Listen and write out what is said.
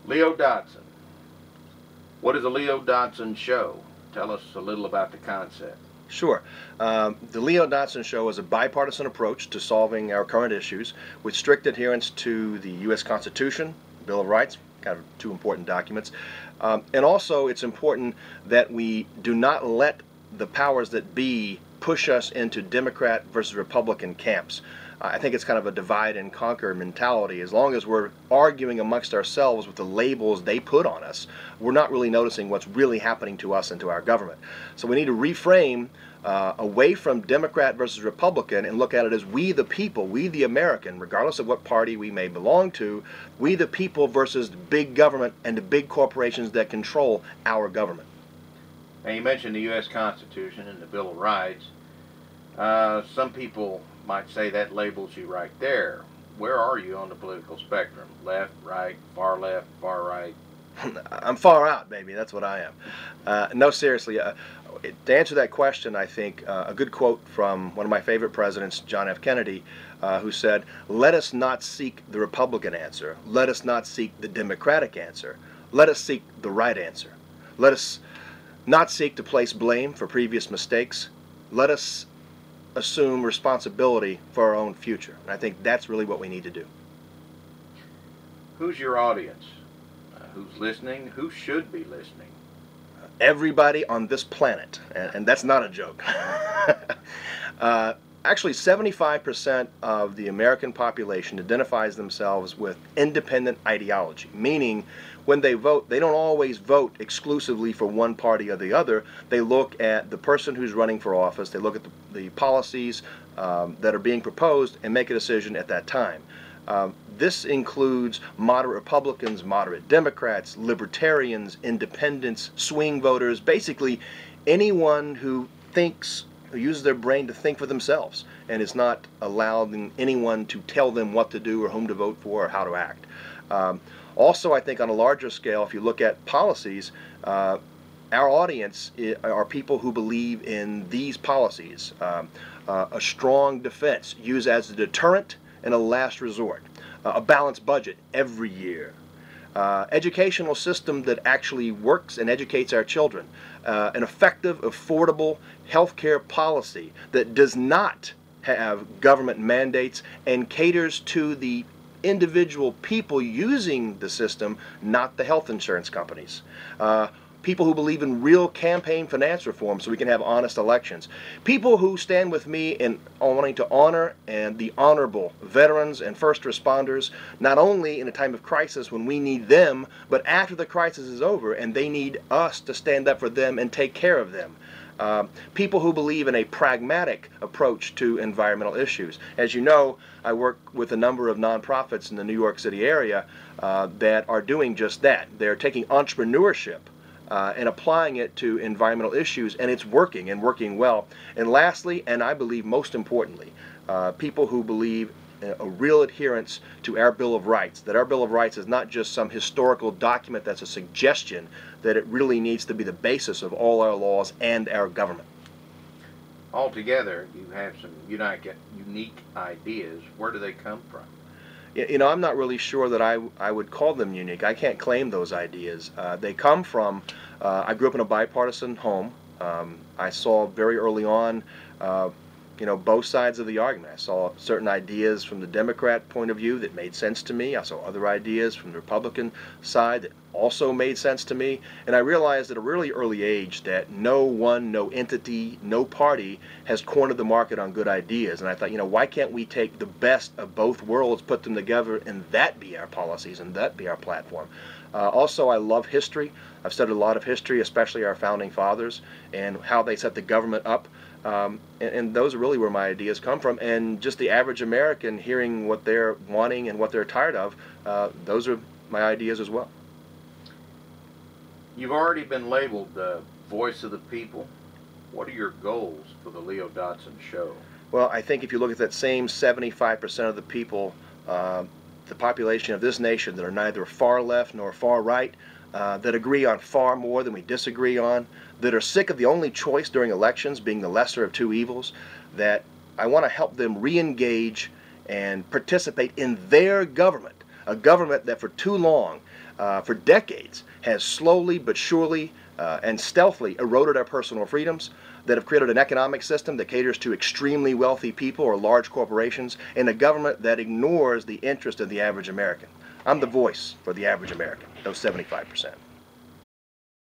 Leo Dotson. What is a Leo Dotson show? Tell us a little about the concept. Sure. The Leo Dotson Show is a bipartisan approach to solving our current issues with strict adherence to the U.S. Constitution, Bill of Rights, kind of two important documents. And also it's important that we do not let the powers that be push us into Democrat versus Republican camps. I think it's kind of a divide and conquer mentality. As long as we're arguing amongst ourselves with the labels they put on us, we're not really noticing what's really happening to us and to our government. So we need to reframe away from Democrat versus Republican and look at it as we the people, we the American, regardless of what party we may belong to, we the people versus big government and the big corporations that control our government. Now you mentioned the U.S. Constitution and the Bill of Rights. Some people might say that labels you right there. Where are you on the political spectrum? Left, right, far right? I'm far out, baby. That's what I am. No, seriously. To answer that question, I think a good quote from one of my favorite presidents, John F. Kennedy, who said, "Let us not seek the Republican answer. Let us not seek the Democratic answer. Let us seek the right answer. Let us not seek to place blame for previous mistakes. Let us assume responsibility for our own future." And I think that's really what we need to do. Who's your audience? Who's listening? Who should be listening? Everybody on this planet, and that's not a joke. Actually, 75% of the American population identifies themselves with independent ideology, meaning when they vote, they don't always vote exclusively for one party or the other. They look at the person who's running for office, they look at the policies that are being proposed and make a decision at that time. This includes moderate Republicans, moderate Democrats, Libertarians, independents, swing voters, basically anyone who uses their brain to think for themselves and is not allowing anyone to tell them what to do or whom to vote for or how to act. Also, I think on a larger scale, if you look at policies, our audience are people who believe in these policies. A strong defense used as a deterrent and a last resort. A balanced budget every year. Educational system that actually works and educates our children. An effective, affordable healthcare policy that does not have government mandates and caters to the individual people using the system, not the health insurance companies. People who believe in real campaign finance reform so we can have honest elections. People who stand with me in wanting to honor and the honorable veterans and first responders, not only in a time of crisis when we need them, but after the crisis is over and they need us to stand up for them and take care of them. People who believe in a pragmatic approach to environmental issues. As you know, I work with a number of nonprofits in the New York City area that are doing just that. They're taking entrepreneurship and applying it to environmental issues, and it's working and working well. And lastly, and I believe most importantly, people who believe a real adherence to our Bill of Rights, that our Bill of Rights is not just some historical document that's a suggestion, that it really needs to be the basis of all our laws and our government. Altogether, you have some unique ideas. Where do they come from? You know, I'm not really sure that I would call them unique. I can't claim those ideas. They come from, I grew up in a bipartisan home. I saw very early on, both sides of the argument. I saw certain ideas from the Democrat point of view that made sense to me. I saw other ideas from the Republican side that also made sense to me. And I realized at a really early age that no entity, no party has cornered the market on good ideas. And I thought, why can't we take the best of both worlds, put them together, and that be our policies and that be our platform? Also, I love history. I've studied a lot of history, especially our founding fathers and how they set the government up. And those are really where my ideas come from. And just the average American hearing what they're wanting and what they're tired of, those are my ideas as well. You've already been labeled the voice of the people. What are your goals for the Leo Dotson Show? Well, I think if you look at that same 75% of the people, the population of this nation that are neither far left nor far right, that agree on far more than we disagree on, that are sick of the only choice during elections being the lesser of two evils, that I want to help them re-engage and participate in their government, A government that for too long, for decades, has slowly but surely and stealthily eroded our personal freedoms, that have created an economic system that caters to extremely wealthy people or large corporations, and a government that ignores the interest of the average American. I'm the voice for the average American, those 75%.